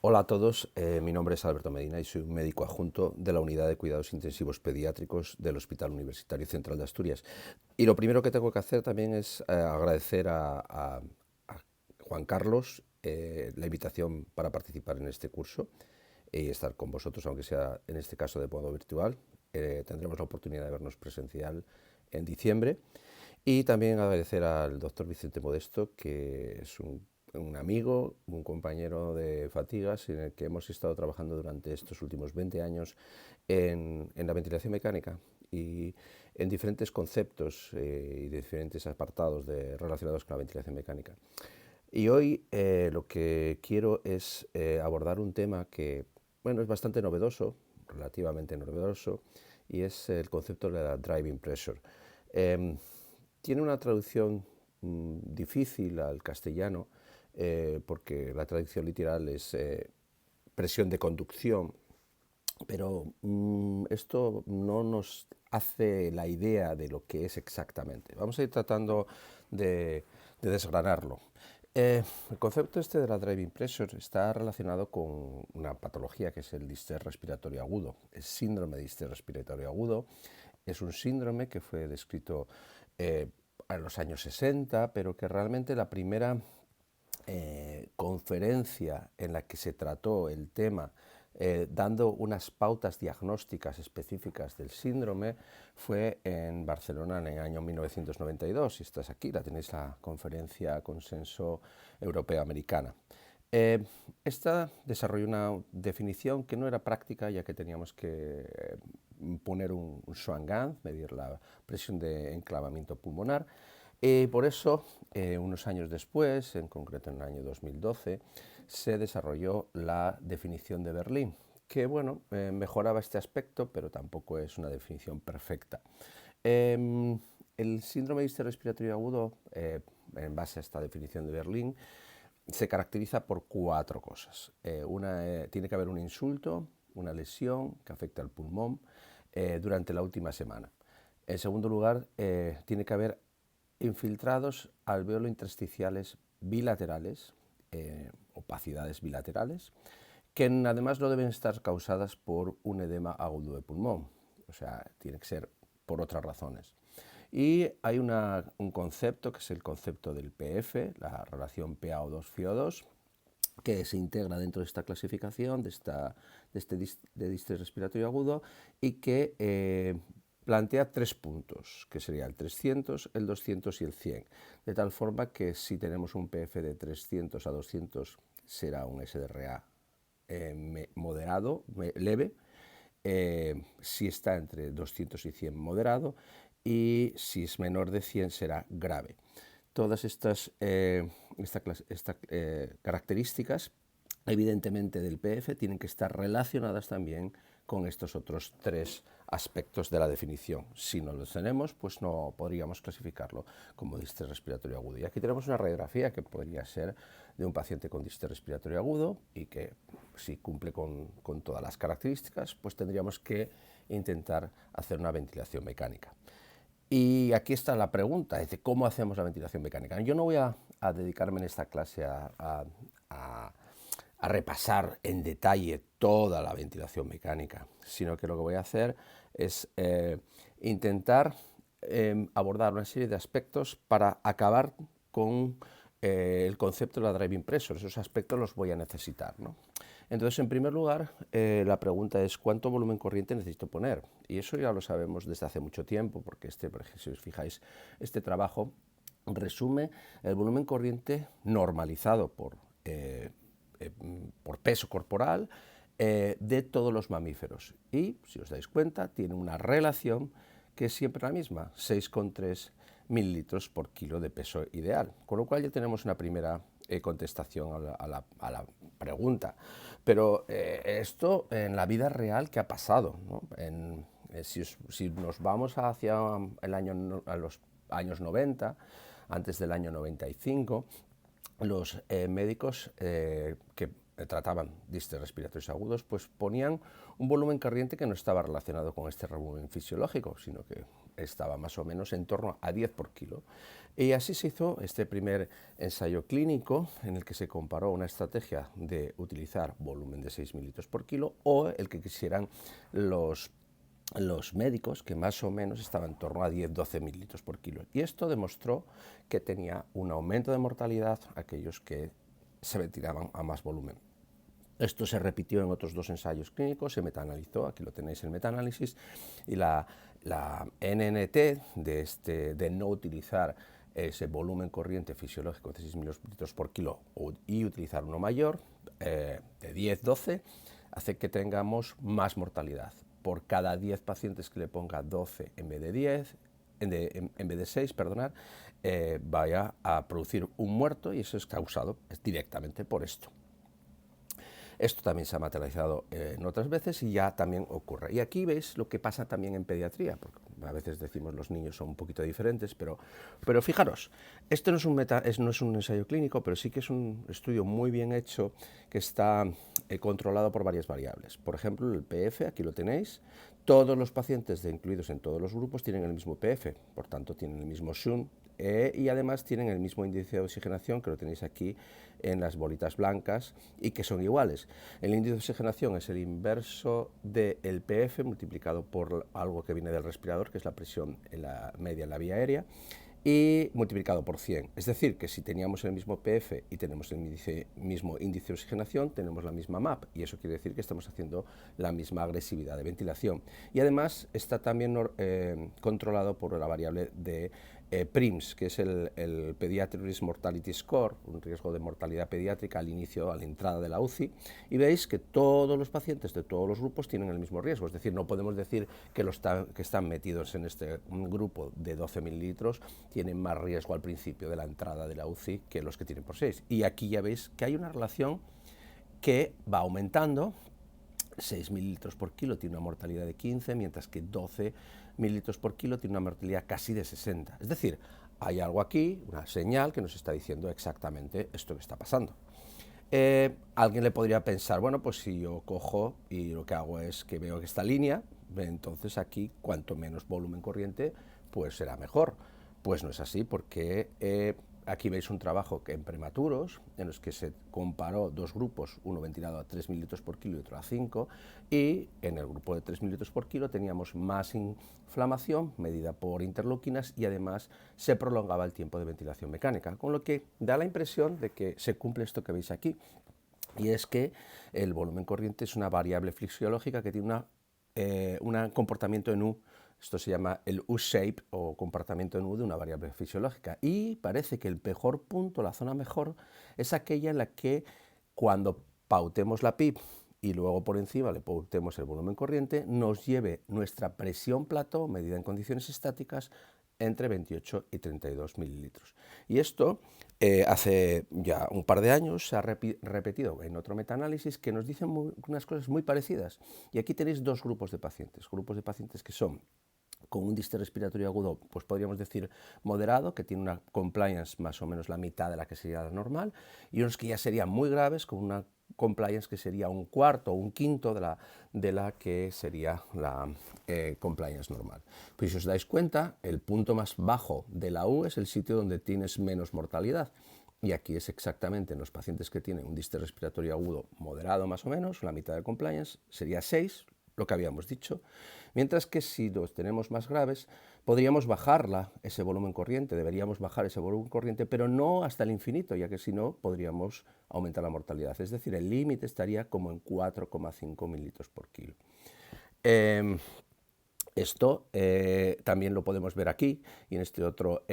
Hola a todos, mi nombre es Alberto Medina y soy un médico adjunto de la Unidad de Cuidados Intensivos Pediátricos del Hospital Universitario Central de Asturias. Y lo primero que tengo que hacer también es agradecer a Juan Carlos la invitación para participar en este curso y estar con vosotros, aunque sea en este caso de modo virtual. Tendremos la oportunidad de vernos presencial en diciembre. Y también agradecer al doctor Vicente Modesto, que es un amigo, un compañero de fatigas en el que hemos estado trabajando durante estos últimos 20 años en la ventilación mecánica y en diferentes conceptos y diferentes apartados relacionados con la ventilación mecánica. Y hoy lo que quiero es abordar un tema que, bueno, es bastante novedoso, relativamente novedoso, y es el concepto de la driving pressure. Em, Tiene una traducción difícil al castellano, porque la traducción literal es presión de conducción, pero esto no nos hace la idea de lo que es exactamente. Vamos a ir tratando de desgranarlo. El concepto este de la driving pressure está relacionado con una patología que es el distrés respiratorio agudo. El síndrome de distrés respiratorio agudo es un síndrome que fue descrito en los años 60, pero que realmente la primera conferencia en la que se trató el tema dando unas pautas diagnósticas específicas del síndrome fue en Barcelona en el año 1992. Si estás aquí, la tenéis, la conferencia Consenso Europeo-Americana. Esta desarrolló una definición que no era práctica, ya que teníamos que poner un Swan-Ganz, medir la presión de enclavamiento pulmonar. Por eso, unos años después, en concreto en el año 2012, se desarrolló la definición de Berlín, que bueno, mejoraba este aspecto, pero tampoco es una definición perfecta. El síndrome de distrés respiratorio agudo, en base a esta definición de Berlín, se caracteriza por cuatro cosas. Tiene que haber un insulto, una lesión que afecta al pulmón durante la última semana. En segundo lugar, tiene que haber infiltrados alveolo-intersticiales bilaterales, opacidades bilaterales, que además no deben estar causadas por un edema agudo de pulmón, o sea, tiene que ser por otras razones. Y hay un concepto que es el concepto del PF, la relación PaO2-FiO2, que se integra dentro de esta clasificación de distrés respiratorio agudo y que plantea tres puntos, que sería el 300, el 200 y el 100, de tal forma que si tenemos un PF de 300 a 200 será un SDRA moderado, leve, si está entre 200 y 100 moderado, y si es menor de 100 será grave. Todas estas características, evidentemente, del PF tienen que estar relacionadas también con estos otros tres aspectos de la definición. Si no los tenemos, pues no podríamos clasificarlo como distrés respiratorio agudo. Y aquí tenemos una radiografía que podría ser de un paciente con distrés respiratorio agudo y que, si cumple con todas las características, pues tendríamos que intentar hacer una ventilación mecánica. Y aquí está la pregunta, es de cómo hacemos la ventilación mecánica. Yo no voy a dedicarme en esta clase a repasar en detalle toda la ventilación mecánica, sino que lo que voy a hacer es intentar abordar una serie de aspectos para acabar con el concepto de la driving pressure. Esos aspectos los voy a necesitar, ¿no? Entonces, en primer lugar, la pregunta es ¿cuánto volumen corriente necesito poner? Y eso ya lo sabemos desde hace mucho tiempo, porque por ejemplo, si os fijáis, este trabajo resume el volumen corriente normalizado por peso corporal de todos los mamíferos. Y, si os dais cuenta, tiene una relación que es siempre la misma, 6,3 mililitros por kilo de peso ideal. Con lo cual ya tenemos una primera contestación a la pregunta. Pero esto en la vida real, ¿qué ha pasado, ¿no? Si nos vamos hacia a los años 90, antes del año 95, los médicos que trataban distes respiratorios agudos, pues ponían un volumen corriente que no estaba relacionado con este volumen fisiológico, sino que estaba más o menos en torno a 10 por kilo. Y así se hizo este primer ensayo clínico en el que se comparó una estrategia de utilizar volumen de 6 mililitros por kilo o el que quisieran los médicos, que más o menos estaban en torno a 10-12 mililitros por kilo. Y esto demostró que tenía un aumento de mortalidad aquellos que se ventilaban a más volumen. Esto se repitió en otros 2 ensayos clínicos, se metaanalizó, aquí lo tenéis el metaanálisis, y la NNT de no utilizar ese volumen corriente fisiológico de 6 mililitros por kilo y utilizar uno mayor, de 10-12, hace que tengamos más mortalidad. Por cada 10 pacientes que le ponga 12 en vez de 10, en vez de 6, perdonad, vaya a producir un muerto, y eso es causado directamente por esto. Esto también se ha materializado en otras veces y ya también ocurre. Y aquí veis lo que pasa también en pediatría, porque a veces decimos los niños son un poquito diferentes, pero fijaros, esto no es un ensayo clínico, pero sí que es un estudio muy bien hecho que está controlado por varias variables. Por ejemplo, el PF, aquí lo tenéis. Todos los pacientes incluidos en todos los grupos tienen el mismo PF, por tanto tienen el mismo SHUN, y además tienen el mismo índice de oxigenación, que lo tenéis aquí en las bolitas blancas, y que son iguales. El índice de oxigenación es el inverso del PF multiplicado por algo que viene del respirador, que es la presión en la media en la vía aérea, y multiplicado por 100. Es decir, que si teníamos el mismo PF y tenemos el mismo índice de oxigenación, tenemos la misma MAP, y eso quiere decir que estamos haciendo la misma agresividad de ventilación. Y además está también controlado por la variable de PRIMS, que es el Pediatric Risk Mortality Score, un riesgo de mortalidad pediátrica al inicio, a la entrada de la UCI, y veis que todos los pacientes de todos los grupos tienen el mismo riesgo. Es decir, no podemos decir que que están metidos en este grupo de 12 mililitros tienen más riesgo al principio de la entrada de la UCI que los que tienen por 6. Y aquí ya veis que hay una relación que va aumentando. 6 mililitros por kilo tiene una mortalidad de 15, mientras que 12 mililitros por kilo tiene una mortalidad casi de 60. Es decir, hay algo aquí, una señal que nos está diciendo exactamente esto que está pasando. Alguien le podría pensar, bueno, pues si yo cojo y lo que hago es que veo que esta línea, entonces aquí cuanto menos volumen corriente, pues será mejor. Pues no es así, porque aquí veis un trabajo que en prematuros, en los que se comparó 2 grupos, uno ventilado a 3 mililitros por kilo y otro a 5, y en el grupo de 3 mililitros por kilo teníamos más inflamación medida por interleuquinas y además se prolongaba el tiempo de ventilación mecánica, con lo que da la impresión de que se cumple esto que veis aquí, y es que el volumen corriente es una variable fisiológica que tiene un comportamiento en U. Esto se llama el U-shape o comportamiento en U de una variable fisiológica, y parece que el mejor punto, la zona mejor, es aquella en la que cuando pautemos la PIB y luego por encima le pautemos el volumen corriente, nos lleve nuestra presión plató medida en condiciones estáticas entre 28 y 32 mililitros. Y esto hace ya un par de años se ha repetido en otro metaanálisis que nos dicen unas cosas muy parecidas. Y aquí tenéis 2 grupos de pacientes que son con un índice respiratorio agudo, pues podríamos decir moderado, que tiene una compliance más o menos la mitad de la que sería la normal, y unos que ya serían muy graves, con una compliance que sería un cuarto o un quinto de la que sería la compliance normal. Pues si os dais cuenta, el punto más bajo de la U es el sitio donde tienes menos mortalidad. Y aquí es exactamente en los pacientes que tienen un distrés respiratorio agudo moderado más o menos, la mitad de compliance sería 6, lo que habíamos dicho, mientras que si los tenemos más graves, podríamos bajar ese volumen corriente, deberíamos bajar ese volumen corriente, pero no hasta el infinito, ya que si no, podríamos aumentar la mortalidad. Es decir, el límite estaría como en 4,5 mililitros por kilo. Esto también lo podemos ver aquí, y en este otro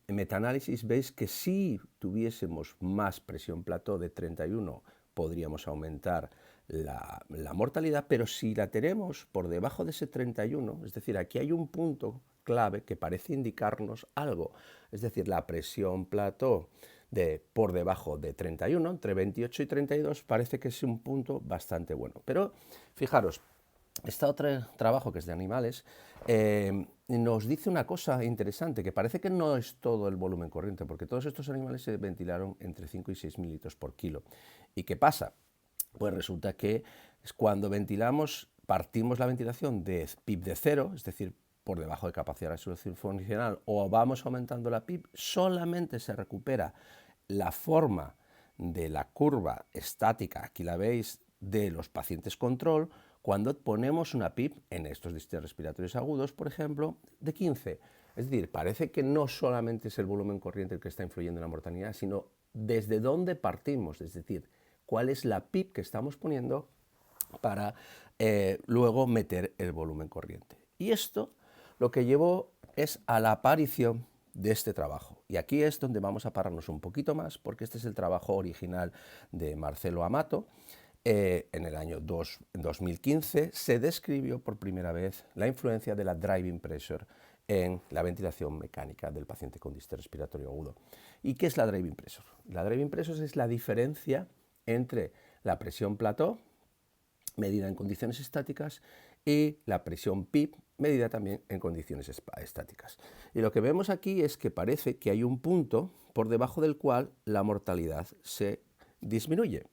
metaanálisis veis que si tuviésemos más presión plató de 31, podríamos aumentar la mortalidad, pero si la tenemos por debajo de ese 31, es decir, aquí hay un punto clave que parece indicarnos algo, es decir, la presión plató por debajo de 31, entre 28 y 32, parece que es un punto bastante bueno. Pero fijaros, este otro trabajo, que es de animales, nos dice una cosa interesante, que parece que no es todo el volumen corriente, porque todos estos animales se ventilaron entre 5 y 6 mililitros por kilo. ¿Y qué pasa? Pues resulta que es cuando ventilamos, partimos la ventilación de PIB de 0, es decir, por debajo de capacidad de resolución funcional, o vamos aumentando la PIB, solamente se recupera la forma de la curva estática, aquí la veis, de los pacientes control, cuando ponemos una PIB en estos distintos respiratorios agudos, por ejemplo, de 15. Es decir, parece que no solamente es el volumen corriente el que está influyendo en la mortalidad, sino desde dónde partimos, es decir, cuál es la PIB que estamos poniendo para luego meter el volumen corriente. Y esto lo que llevó es a la aparición de este trabajo. Y aquí es donde vamos a pararnos un poquito más, porque este es el trabajo original de Marcelo Amato. En el año 2015 se describió por primera vez la influencia de la driving pressure en la ventilación mecánica del paciente con distrés respiratorio agudo. ¿Y qué es la driving pressure? La driving pressure es la diferencia entre la presión plató, medida en condiciones estáticas, y la presión PIB, medida también en condiciones estáticas. Y lo que vemos aquí es que parece que hay un punto por debajo del cual la mortalidad se disminuye.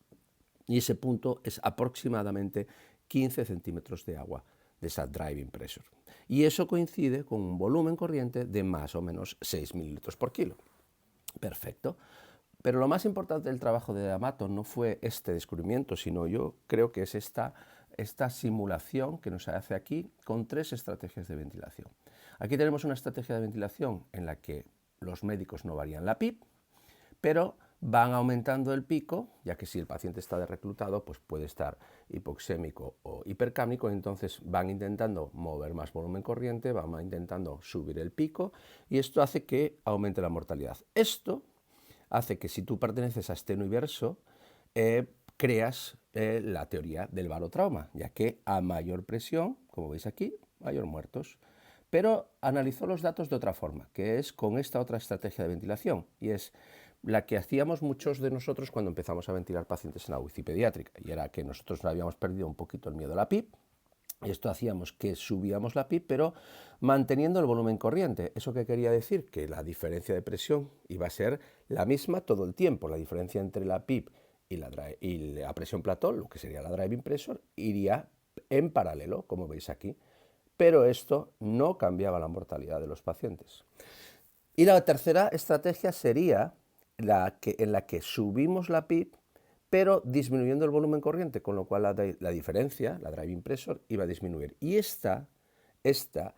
Y ese punto es aproximadamente 15 centímetros de agua de esa driving pressure. Y eso coincide con un volumen corriente de más o menos 6 mililitros por kilo. Perfecto. Pero lo más importante del trabajo de Amato no fue este descubrimiento, sino yo creo que es esta simulación que nos hace aquí con 3 estrategias de ventilación. Aquí tenemos una estrategia de ventilación en la que los médicos no varían la PIB, pero van aumentando el pico, ya que si el paciente está reclutado, pues puede estar hipoxémico o hipercámico, entonces van intentando mover más volumen corriente, van intentando subir el pico, y esto hace que aumente la mortalidad. Esto hace que si tú perteneces a este universo, creas la teoría del barotrauma, ya que a mayor presión, como veis aquí, mayor muertos. Pero analizó los datos de otra forma, que es con esta otra estrategia de ventilación, y es la que hacíamos muchos de nosotros cuando empezamos a ventilar pacientes en la UCI pediátrica, y era que nosotros habíamos perdido un poquito el miedo a la PIB. Esto hacíamos que subíamos la PIB, pero manteniendo el volumen corriente. ¿Eso qué quería decir? Que la diferencia de presión iba a ser la misma todo el tiempo. La diferencia entre la PIB y la presión plató, lo que sería la driving pressure, iría en paralelo, como veis aquí. Pero esto no cambiaba la mortalidad de los pacientes. Y la tercera estrategia sería en la que subimos la PIB, pero disminuyendo el volumen corriente, con lo cual la diferencia, la driving pressure, iba a disminuir. Y esta estrategia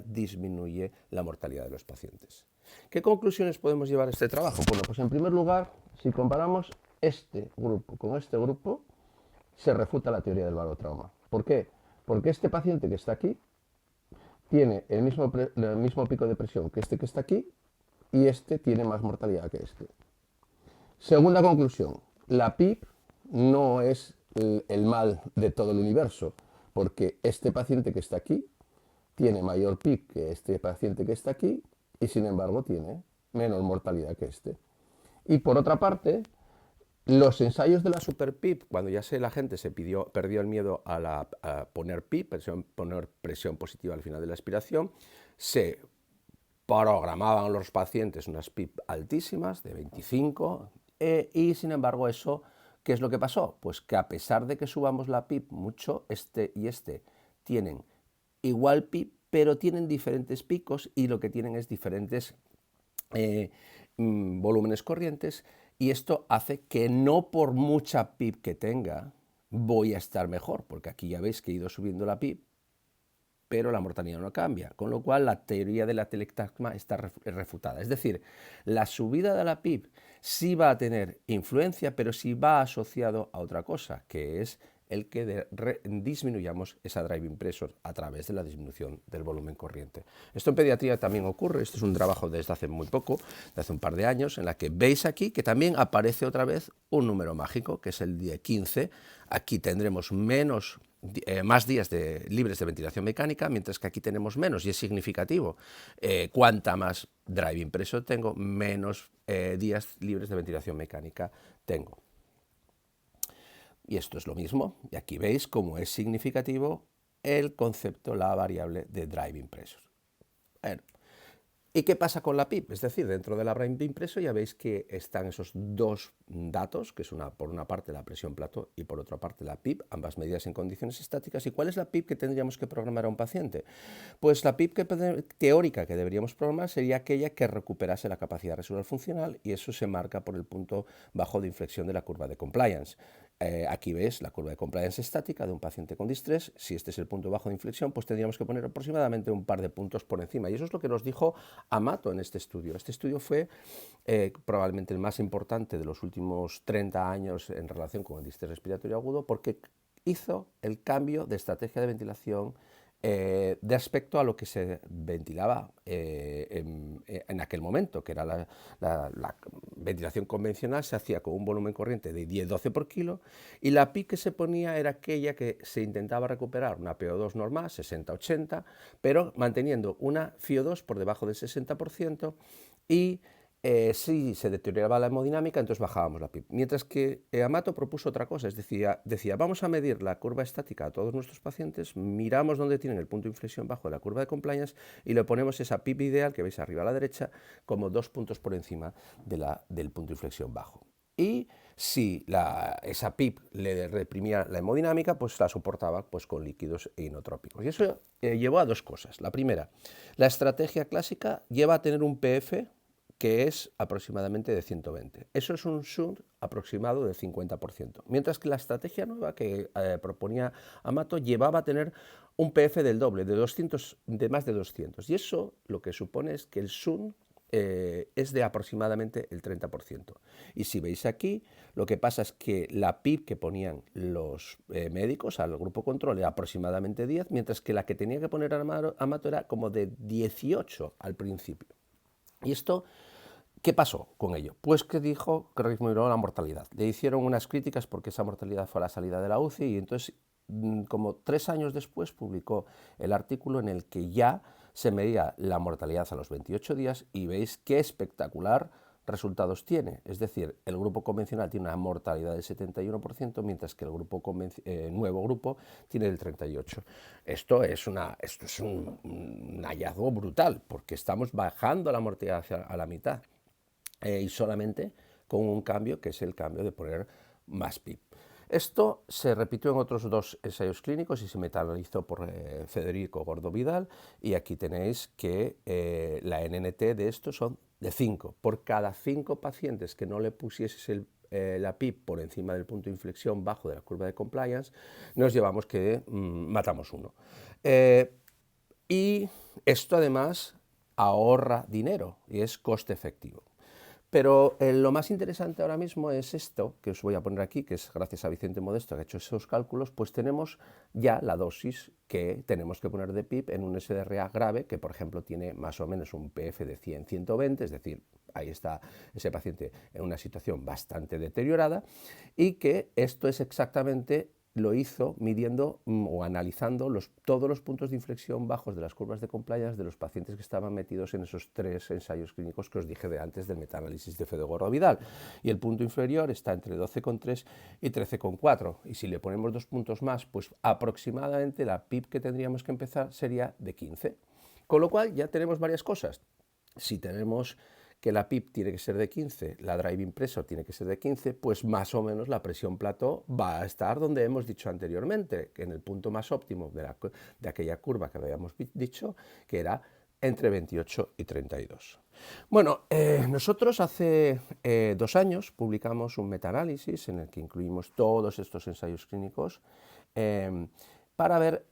disminuye la mortalidad de los pacientes. ¿Qué conclusiones podemos llevar a este trabajo? Bueno, pues en primer lugar, si comparamos este grupo con este grupo, se refuta la teoría del barotrauma. ¿Por qué? Porque este paciente que está aquí tiene el mismo pico de presión que está aquí, y este tiene más mortalidad que este. Segunda conclusión, la PIB no es el mal de todo el universo, porque este paciente que está aquí tiene mayor PIB que este paciente que está aquí, y sin embargo tiene menos mortalidad que este. Y por otra parte, los ensayos de la super PIB, cuando ya la gente perdió el miedo a poner PIB, poner presión positiva al final de la aspiración, se programaban los pacientes unas PIB altísimas, de 25, y sin embargo eso, ¿qué es lo que pasó? Pues que a pesar de que subamos la PIB mucho, este y este tienen igual PIB, pero tienen diferentes picos, y lo que tienen es diferentes volúmenes corrientes, y esto hace que no por mucha PIB que tenga voy a estar mejor, porque aquí ya veis que he ido subiendo la PIB, pero la mortalidad no cambia, con lo cual la teoría del atelectagma está refutada. Es decir, la subida de la PIB sí va a tener influencia, pero sí va asociado a otra cosa, que es el que disminuyamos esa driving pressure a través de la disminución del volumen corriente. Esto en pediatría también ocurre. Esto es un trabajo desde hace muy poco, de hace un par de años, en la que veis aquí que también aparece otra vez un número mágico, que es el día 15. Aquí tendremos más días libres de ventilación mecánica, mientras que aquí tenemos menos, y es significativo. Cuanta más driving pressure tengo, menos días libres de ventilación mecánica tengo. Y esto es lo mismo, y aquí veis cómo es significativo el concepto, la variable de driving pressure. Bueno, ¿Y qué pasa con la PIP? Es decir, dentro de la Brain impreso ya veis que están esos dos datos, que es por una parte la presión plató y por otra parte la PIP, ambas medidas en condiciones estáticas. ¿Y cuál es la PIP que tendríamos que programar a un paciente? Pues la PIP teórica que deberíamos programar sería aquella que recuperase la capacidad residual funcional, y eso se marca por el punto bajo de inflexión de la curva de compliance. Aquí ves la curva de compliance estática de un paciente con distrés. Si este es el punto bajo de inflexión, pues tendríamos que poner aproximadamente un par de puntos por encima. Y eso es lo que nos dijo Amato en este estudio. Este estudio fue probablemente el más importante de los últimos 30 años en relación con el distrés respiratorio agudo, porque hizo el cambio de estrategia de ventilación de aspecto a lo que se ventilaba en aquel momento, que era la ventilación convencional. Se hacía con un volumen corriente de 10-12 por kilo, y la PIC que se ponía era aquella que se intentaba recuperar una PO2 normal, 60-80, pero manteniendo una FiO2 por debajo del 60%, y si se deterioraba la hemodinámica, entonces bajábamos la PIP. Mientras que Amato propuso otra cosa, decía, vamos a medir la curva estática a todos nuestros pacientes, miramos dónde tienen el punto de inflexión bajo de la curva de compliance y le ponemos esa PIP ideal que veis arriba a la derecha como 2 puntos por encima del punto de inflexión bajo. Y si esa PIP le reprimía la hemodinámica, pues la soportaba pues, con líquidos inotrópicos. Y eso llevó a dos cosas. La primera, la estrategia clásica lleva a tener un PF que es aproximadamente de 120. Eso es un shunt aproximado del 50%. Mientras que la estrategia nueva que proponía Amato llevaba a tener un PF del doble, de más de 200. Y eso lo que supone es que el shunt es de aproximadamente el 30%. Y si veis aquí, lo que pasa es que la PIP que ponían los médicos al grupo control era aproximadamente 10, mientras que la que tenía que poner Amato era como de 18 al principio. Y esto, ¿qué pasó con ello? Pues que dijo que disminuyó la mortalidad. Le hicieron unas críticas porque esa mortalidad fue a la salida de la UCI, y entonces, como 3 años después, publicó el artículo en el que ya se medía la mortalidad a los 28 días, y veis qué espectacular resultados tiene. Es decir, el grupo convencional tiene una mortalidad del 71%, mientras que el nuevo grupo tiene el 38%. Esto es un hallazgo brutal, porque estamos bajando la mortalidad a la mitad, y solamente con un cambio, que es el cambio de poner más PIP. Esto se repitió en otros 2 ensayos clínicos y se metaanalizó por Federico Gordo Vidal, y aquí tenéis que la NNT de esto son de 5. Por cada 5 pacientes que no le pusieses la PIP por encima del punto de inflexión bajo de la curva de compliance, nos llevamos que matamos 1. Y esto además ahorra dinero y es coste efectivo. Pero lo más interesante ahora mismo es esto, que os voy a poner aquí, que es gracias a Vicente Modesto, que ha hecho esos cálculos. Pues tenemos ya la dosis que tenemos que poner de PIP en un SDRA grave, que por ejemplo tiene más o menos un PF de 100-120, es decir, ahí está ese paciente en una situación bastante deteriorada, y que esto es exactamente lo hizo midiendo o analizando todos los puntos de inflexión bajos de las curvas de compliance de los pacientes que estaban metidos en esos 3 ensayos clínicos que os dije de antes del metaanálisis de Federico Gordo Vidal. Y el punto inferior está entre 12,3 y 13,4. Y si le ponemos 2 puntos más, pues aproximadamente la PIP que tendríamos que empezar sería de 15. Con lo cual ya tenemos varias cosas. Si tenemos que la PIP tiene que ser de 15, la Driving Pressure tiene que ser de 15, pues más o menos la presión plató va a estar donde hemos dicho anteriormente, que en el punto más óptimo de aquella curva que habíamos dicho, que era entre 28 y 32. Bueno, nosotros hace 2 años publicamos un metaanálisis en el que incluimos todos estos ensayos clínicos para ver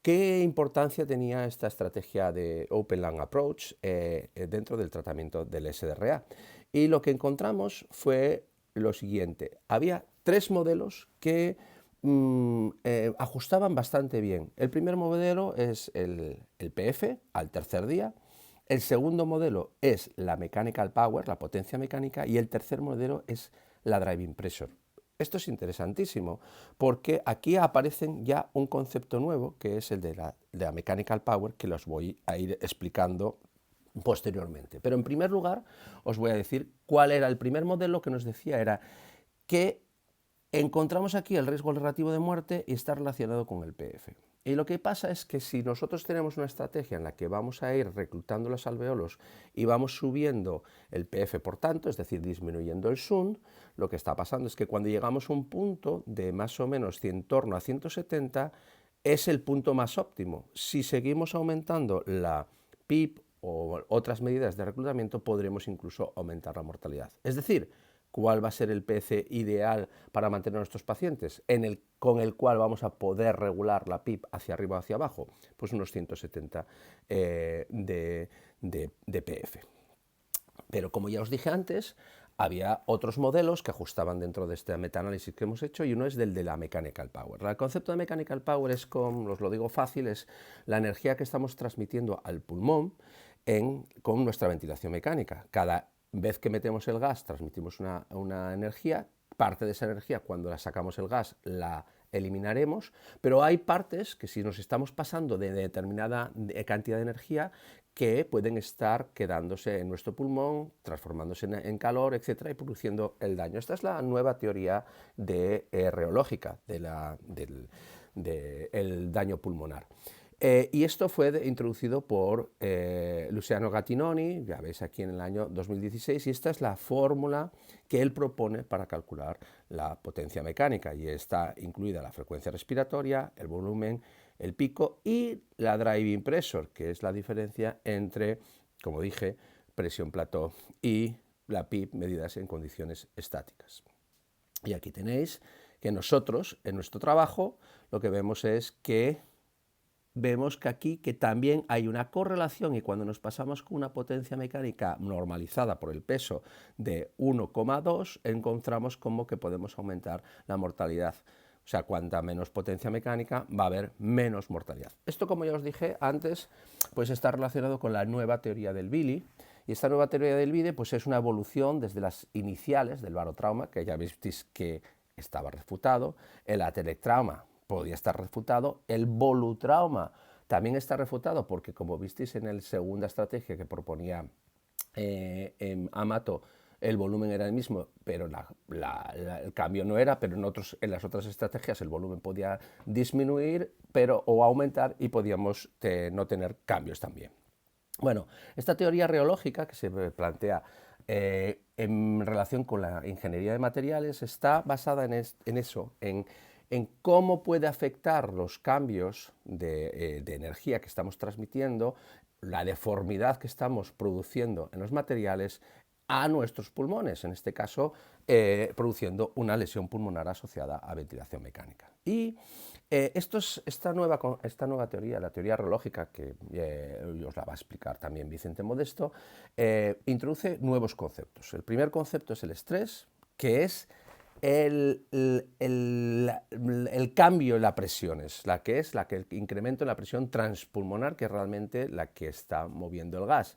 ¿qué importancia tenía esta estrategia de Open Lung Approach dentro del tratamiento del SDRA? Y lo que encontramos fue lo siguiente. Había 3 modelos que ajustaban bastante bien. El primer modelo es el PF al tercer día. El segundo modelo es la Mechanical Power, la potencia mecánica. Y el tercer modelo es la Driving Pressure. Esto es interesantísimo, porque aquí aparecen ya un concepto nuevo, que es el de la Mechanical Power, que los voy a ir explicando posteriormente. Pero en primer lugar os voy a decir cuál era el primer modelo que nos decía. Era que encontramos aquí el riesgo relativo de muerte y está relacionado con el PF. Y lo que pasa es que si nosotros tenemos una estrategia en la que vamos a ir reclutando los alveolos y vamos subiendo el PF por tanto, es decir, disminuyendo el SUND, lo que está pasando es que cuando llegamos a un punto de más o menos en torno a 170, es el punto más óptimo. Si seguimos aumentando la PIB o otras medidas de reclutamiento, podremos incluso aumentar la mortalidad. Es decir, ¿cuál va a ser el PC ideal para mantener a nuestros pacientes? Con el cual vamos a poder regular la PIB hacia arriba o hacia abajo. Pues unos 170 de PF. Pero como ya os dije antes, había otros modelos que ajustaban dentro de este metaanálisis que hemos hecho, y uno es del de la mechanical power. El concepto de mechanical power es, os lo digo fácil, es la energía que estamos transmitiendo al pulmón con nuestra ventilación mecánica. Cada vez que metemos el gas transmitimos una energía, parte de esa energía cuando la sacamos el gas la eliminaremos, pero hay partes que si nos estamos pasando de determinada cantidad de energía que pueden estar quedándose en nuestro pulmón, transformándose en calor, etcétera, y produciendo el daño. Esta es la nueva teoría reológica del daño pulmonar. Y esto fue introducido por Luciano Gattinoni, ya veis aquí en el año 2016, y esta es la fórmula que él propone para calcular la potencia mecánica, y está incluida la frecuencia respiratoria, el volumen, el pico y la driving pressure, que es la diferencia entre, como dije, presión plató y la PIB medidas en condiciones estáticas. Y aquí tenéis que nosotros, en nuestro trabajo, lo que vemos es que aquí que también hay una correlación, y cuando nos pasamos con una potencia mecánica normalizada por el peso de 1,2, encontramos como que podemos aumentar la mortalidad. O sea, cuanta menos potencia mecánica va a haber menos mortalidad. Esto, como ya os dije antes, pues está relacionado con la nueva teoría del Billy. Y esta nueva teoría del Billy pues es una evolución desde las iniciales del barotrauma, que ya visteis que estaba refutado, el atelectrauma podía estar refutado, el volutrauma también está refutado porque, como visteis en la segunda estrategia que proponía Amato, el volumen era el mismo, pero el cambio no era, pero en las otras estrategias el volumen podía disminuir o aumentar, y podíamos no tener cambios también. Bueno, esta teoría reológica que se plantea en relación con la ingeniería de materiales está basada en eso, en cómo puede afectar los cambios de energía que estamos transmitiendo, la deformidad que estamos produciendo en los materiales a nuestros pulmones, en este caso produciendo una lesión pulmonar asociada a ventilación mecánica. Y esta nueva teoría, la teoría reológica, que os la va a explicar también Vicente Modesto, introduce nuevos conceptos. El primer concepto es el estrés, que es el cambio en la presión, es la que el incremento en la presión transpulmonar, que es realmente la que está moviendo el gas.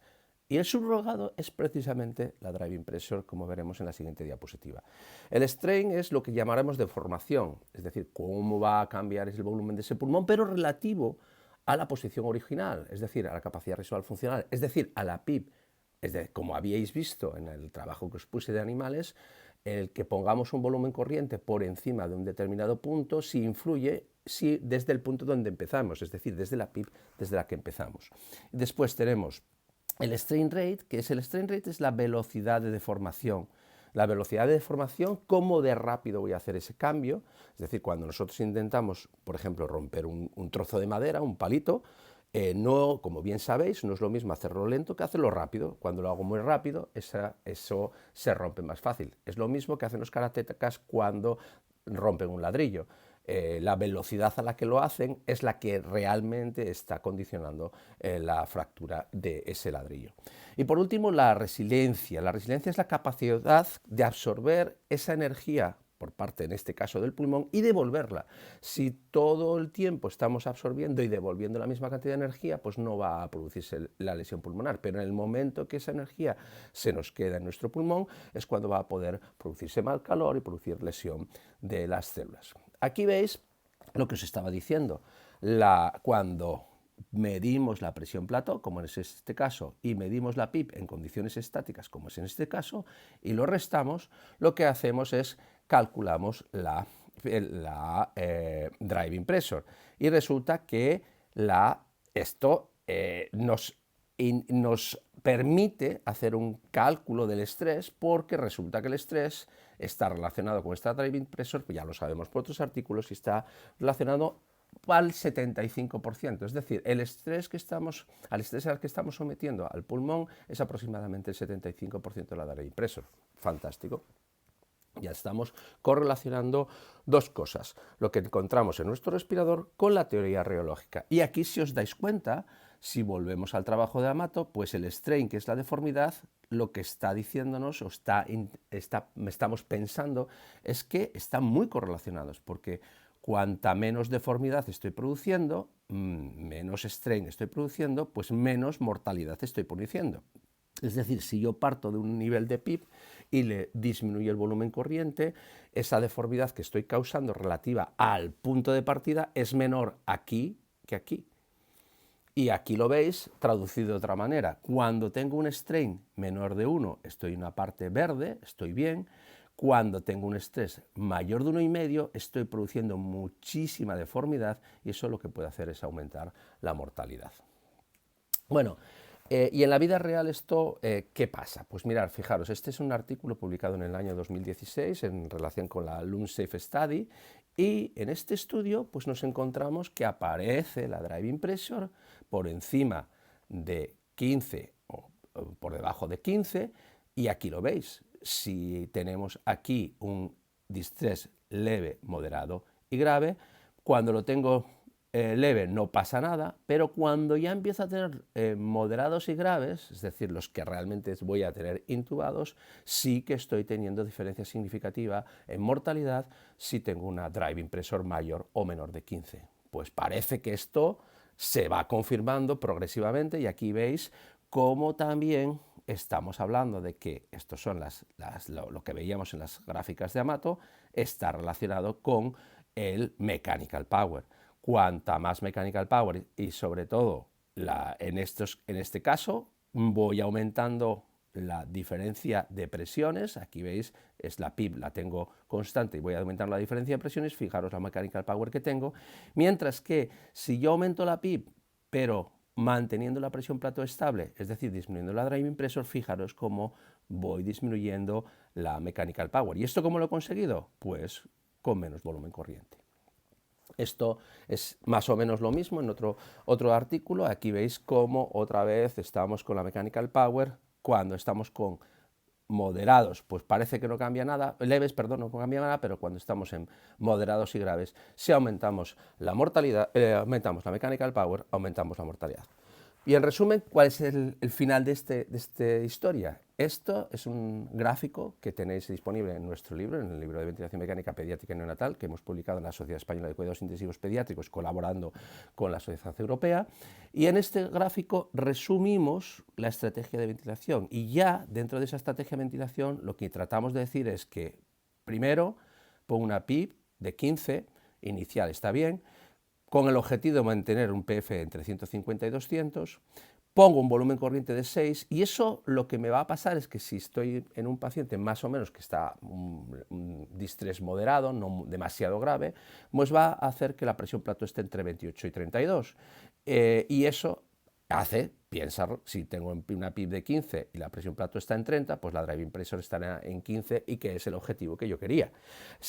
Y el subrogado es precisamente la driving pressure, como veremos en la siguiente diapositiva. El strain es lo que llamaremos deformación, es decir, cómo va a cambiar el volumen de ese pulmón, pero relativo a la posición original, es decir, a la capacidad residual funcional, es decir, a la PIB. Como habíais visto en el trabajo que os puse de animales, el que pongamos un volumen corriente por encima de un determinado punto sí influye desde el punto donde empezamos, es decir, desde la PIB desde la que empezamos. Después tenemos el strain rate, que es la velocidad de deformación. La velocidad de deformación, cómo de rápido voy a hacer ese cambio. Es decir, cuando nosotros intentamos, por ejemplo, romper un trozo de madera, un palito, no, como bien sabéis, no es lo mismo hacerlo lento que hacerlo rápido. Cuando lo hago muy rápido, eso se rompe más fácil. Es lo mismo que hacen los karatecas cuando rompen un ladrillo. La velocidad a la que lo hacen es la que realmente está condicionando la fractura de ese ladrillo. Y por último, la resiliencia. La resiliencia es la capacidad de absorber esa energía por parte, en este caso, del pulmón, y devolverla. Si todo el tiempo estamos absorbiendo y devolviendo la misma cantidad de energía, pues no va a producirse la lesión pulmonar, pero en el momento que esa energía se nos queda en nuestro pulmón es cuando va a poder producirse mal calor y producir lesión de las células. Aquí veis lo que os estaba diciendo. Cuando medimos la presión plató, como es este caso, y medimos la PIB en condiciones estáticas, como es en este caso, y lo restamos, lo que hacemos es calculamos la la driving pressure. Y resulta que esto nos permite hacer un cálculo del estrés, porque resulta que el estrés está relacionado con esta driving pressure, pues ya lo sabemos por otros artículos, y está relacionado al 75%. Es decir, al estrés al que estamos sometiendo al pulmón es aproximadamente el 75% de la driving pressure. Fantástico. Ya estamos correlacionando dos cosas, lo que encontramos en nuestro respirador con la teoría rheológica. Y aquí, si os dais cuenta, si volvemos al trabajo de Amato, pues el strain, que es la deformidad, lo que está diciéndonos, o estamos pensando, es que están muy correlacionados, porque cuanta menos deformidad estoy produciendo, menos strain estoy produciendo, pues menos mortalidad estoy produciendo. Es decir, si yo parto de un nivel de PIB y le disminuyo el volumen corriente, esa deformidad que estoy causando relativa al punto de partida es menor aquí que aquí. Y aquí lo veis traducido de otra manera. Cuando tengo un strain menor de 1, estoy en una parte verde, estoy bien. Cuando tengo un estrés mayor de 1,5, estoy produciendo muchísima deformidad, y eso lo que puede hacer es aumentar la mortalidad. Bueno, y en la vida real esto, ¿qué pasa? Pues mirad, fijaros, este es un artículo publicado en el año 2016 en relación con la Lung Safe Study, y en este estudio pues nos encontramos que aparece la driving pressure por encima de 15 o por debajo de 15, y aquí lo veis. Si tenemos aquí un distrés leve, moderado y grave, cuando lo tengo leve no pasa nada, pero cuando ya empiezo a tener moderados y graves, es decir, los que realmente voy a tener intubados, sí que estoy teniendo diferencia significativa en mortalidad si tengo una driving pressure mayor o menor de 15. Pues parece que esto se va confirmando progresivamente, y aquí veis cómo también estamos hablando de que estos son lo que veíamos en las gráficas de Amato, está relacionado con el mechanical power. Cuanta más mechanical power, y sobre todo en este caso voy aumentando la diferencia de presiones. Aquí veis, es la PIB, la tengo constante y voy a aumentar la diferencia de presiones. Fijaros la mechanical power que tengo. Mientras que si yo aumento la PIB, pero manteniendo la presión plato estable, es decir, disminuyendo la driving pressure, fijaros cómo voy disminuyendo la mechanical power. ¿Y esto cómo lo he conseguido? Pues con menos volumen corriente. Esto es más o menos lo mismo en otro artículo. Aquí veis cómo otra vez estamos con la mechanical power. Cuando estamos con moderados, pues parece que no cambia nada, leves, perdón, no cambia nada, pero cuando estamos en moderados y graves, si aumentamos la mortalidad, aumentamos la mechanical power, aumentamos la mortalidad. Y en resumen, ¿cuál es el final de esta historia? Esto es un gráfico que tenéis disponible en nuestro libro, en el libro de ventilación mecánica pediátrica y neonatal, que hemos publicado en la Sociedad Española de Cuidados Intensivos Pediátricos, colaborando con la Sociedad Europea. Y en este gráfico resumimos la estrategia de ventilación. Y ya dentro de esa estrategia de ventilación, lo que tratamos de decir es que, primero, pongo una PIB de 15, inicial está bien, con el objetivo de mantener un PF entre 150 y 200, pongo un volumen corriente de 6, y eso lo que me va a pasar es que si estoy en un paciente más o menos que está un distrés moderado, no demasiado grave, pues va a hacer que la presión plato esté entre 28 y 32. Y eso hace pensar, si tengo una PIB de 15 y la presión plato está en 30, pues la driving pressure estará en 15, y que es el objetivo que yo quería.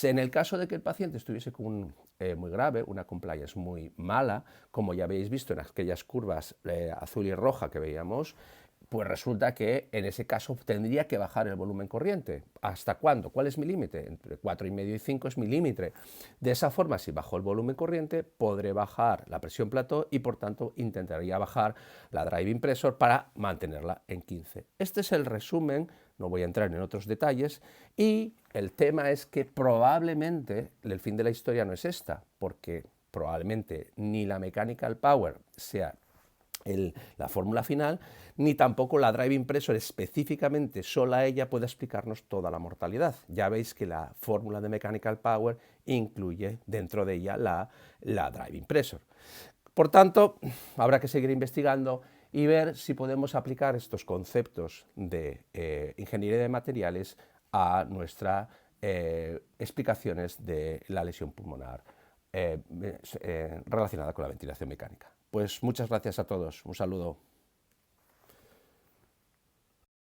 En el caso de que el paciente estuviese con muy grave, una compliance muy mala, como ya habéis visto en aquellas curvas azul y roja que veíamos, pues resulta que en ese caso tendría que bajar el volumen corriente. ¿Hasta cuándo? ¿Cuál es mi límite? Entre 4,5 y 5 es mi límite. De esa forma, si bajo el volumen corriente, podré bajar la presión plató, y por tanto intentaría bajar la driving pressure para mantenerla en 15. Este es el resumen, no voy a entrar en otros detalles, y el tema es que probablemente el fin de la historia no es esta, porque probablemente ni la mechanical power sea la fórmula final, ni tampoco la driving pressure específicamente sola ella puede explicarnos toda la mortalidad. Ya veis que la fórmula de mechanical power incluye dentro de ella la driving pressure. Por tanto, habrá que seguir investigando y ver si podemos aplicar estos conceptos de ingeniería de materiales a nuestra explicaciones de la lesión pulmonar relacionada con la ventilación mecánica. Pues muchas gracias a todos, un saludo.